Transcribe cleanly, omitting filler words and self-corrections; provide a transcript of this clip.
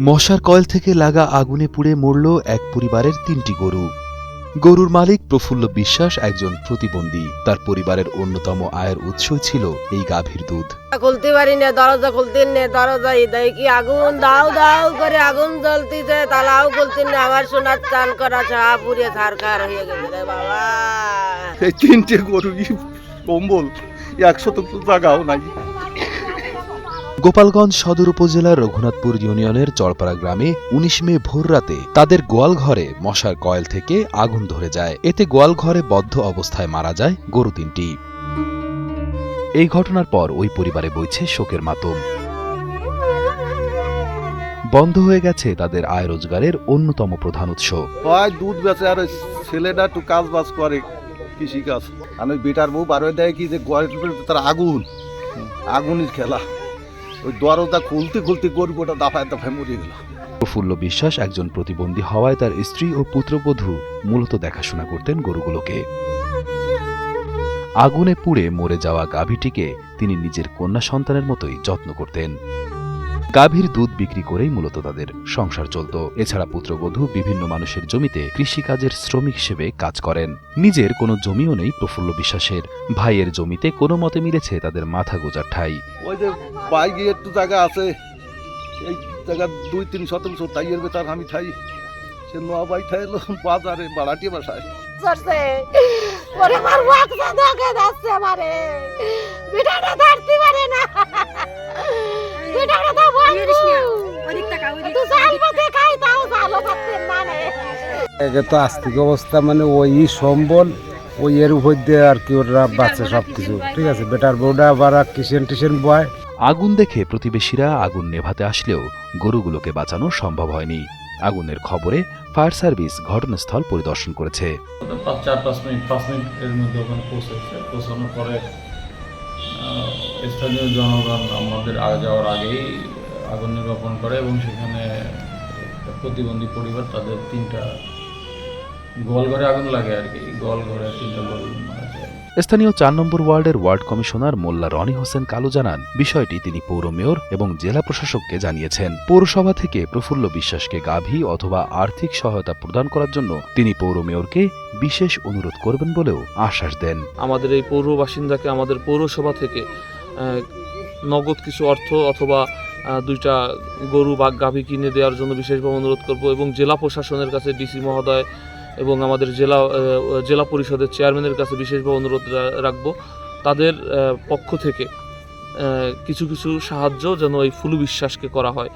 মশার কয়েল থেকে লাগা আগুনে পুড়ে মরল এক পরিবারের ৩টি গরু। গরুর মালিক প্রফুল্ল বিশ্বাস একজন প্রতিবন্ধী। তার পরিবারের অন্যতম আয়ের উৎসই ছিল এই গাভীর দুধ। খুলতে পারি না, দরজা খুলতে না, দরজা দেয় কি আগুন দাও দাও করে আগুন জ্বলতেছে, তালাও খুলতে না। আমার সোনার চান করা চা পুড়ে ছারখার হয়ে গেছে রে বাবা। এই 3টে গরু কম্বল 100 টাকাও নাই। গোপালগঞ্জ সদর উপজেলার রঘুনাথপুর ইউনিয়নের চরপাড়া গ্রামে ১৯ মে ভোররাতে তাদের গোয়াল ঘরে মশার কয়েল থেকে আগুন ধরে যায়। এতে গোয়াল ঘরে বদ্ধ অবস্থায় মারা যায় গরু ৩টি। এই ঘটনার পর ওই পরিবারে বইছে শোকের মাতম। বন্ধ হয়ে গেছে তাদের আয় রোজগারের অন্যতম প্রধান উৎস। হয় দুধ বেচে আর ছেলেটা একটু কাজ বাজ করে, কৃষি কাজ। আর ওই বেটার বউ বার হয়ে দেয় কি যে তার আগুনের খেলা। ওই দরজা খুলতে খুলতে গরুটা দাফায় দাফায় মরে গেল। প্রফুল্ল বিশ্বাস একজন প্রতিবন্ধী হওয়ায় তার স্ত্রী ও পুত্রবধূ মূলত দেখাশোনা করতেন গরুগুলোকে। আগুনে পুড়ে মরে যাওয়া গাভীটিকে তিনি নিজের কন্যা সন্তানের মতোই যত্ন করতেন। গাভীর দুধ বিক্রি করেই মূলত তাদের সংসার চলত। এছাড়া পুত্রবধূ বিভিন্ন মানুষের জমিতে কৃষিকাজের শ্রমিক হিসেবে কাজ করেন। নিজের কোনো জমিও নেই প্রফুল্ল বিশ্বাসের। ভাইয়ের জমিতে কোনো মতে মিলেছে তাদের মাথা গোজার ঠাঁই। ওই যে বাইকে একটু জায়গা আছে, এই জায়গা 2-3 শতাংশ তাইয়ের বেতার আমি খাই। সে নোয়া বাই খাইলো বাজারে বাড়াটিয়ে বাসায়। তো আর্থিক অবস্থা মানে ওই সম্বল ওই এর উপর দিয়ে আর কি ওরা বাচ্চা সবকিছু ঠিক আছে। বেটার বউটা আবার কিষেন টিসেন বয়। আগুন দেখে প্রতিবেশীরা আগুন নেভাতে আসলেও গরুগুলোকে বাঁচানো সম্ভব হয়নি। আগুনের খবরে ফায়ার সার্ভিস ঘটনাস্থল পরিদর্শন করেছে। 5 মিনিটের মধ্যে ওখানে পৌঁছেছে। পৌঁছানোর পরে স্থানীয় জনগণ আমাদের যাওয়ার আগেই আগুন নির্বাপন করে এবং সেখানে প্রতিবন্ধী পরিবার তাদের 3টা গোয়ালঘরে আগুন লাগে আর কি। গোয়ালঘরে 3টা গরু মারা যায়। স্থানীয় 4 নম্বর ওয়ার্ডের ওয়ার্ড কমিশনার মোল্লা রনি হোসেন কালু জানান, বিষয়টি তিনি পৌর মেয়র এবং জেলা প্রশাসককে জানিয়েছেন। পৌরসভা থেকে প্রফুল্ল বিশ্বাসকে গাভী অথবা আর্থিক সহায়তা প্রদান করার জন্য তিনি পৌর মেয়রকে বিশেষ অনুরোধ করবেন বলেও আশ্বাস দেন। আমাদের এই পৌর বাসিন্দাকে আমাদের পৌরসভা থেকে নগদ কিছু অর্থ অথবা 2টা গরু বা গাভী কিনে দেওয়ার জন্য বিশেষভাবে অনুরোধ করব এবং জেলা প্রশাসনের কাছে ডিসি মহোদয় এবং আমাদের জেলা পরিষদের চেয়ারম্যানের কাছে বিশেষভাবে অনুরোধ রাখব তাদের পক্ষ থেকে কিছু সাহায্য যেন এই ফুলু বিশ্বাসকে করা হয়।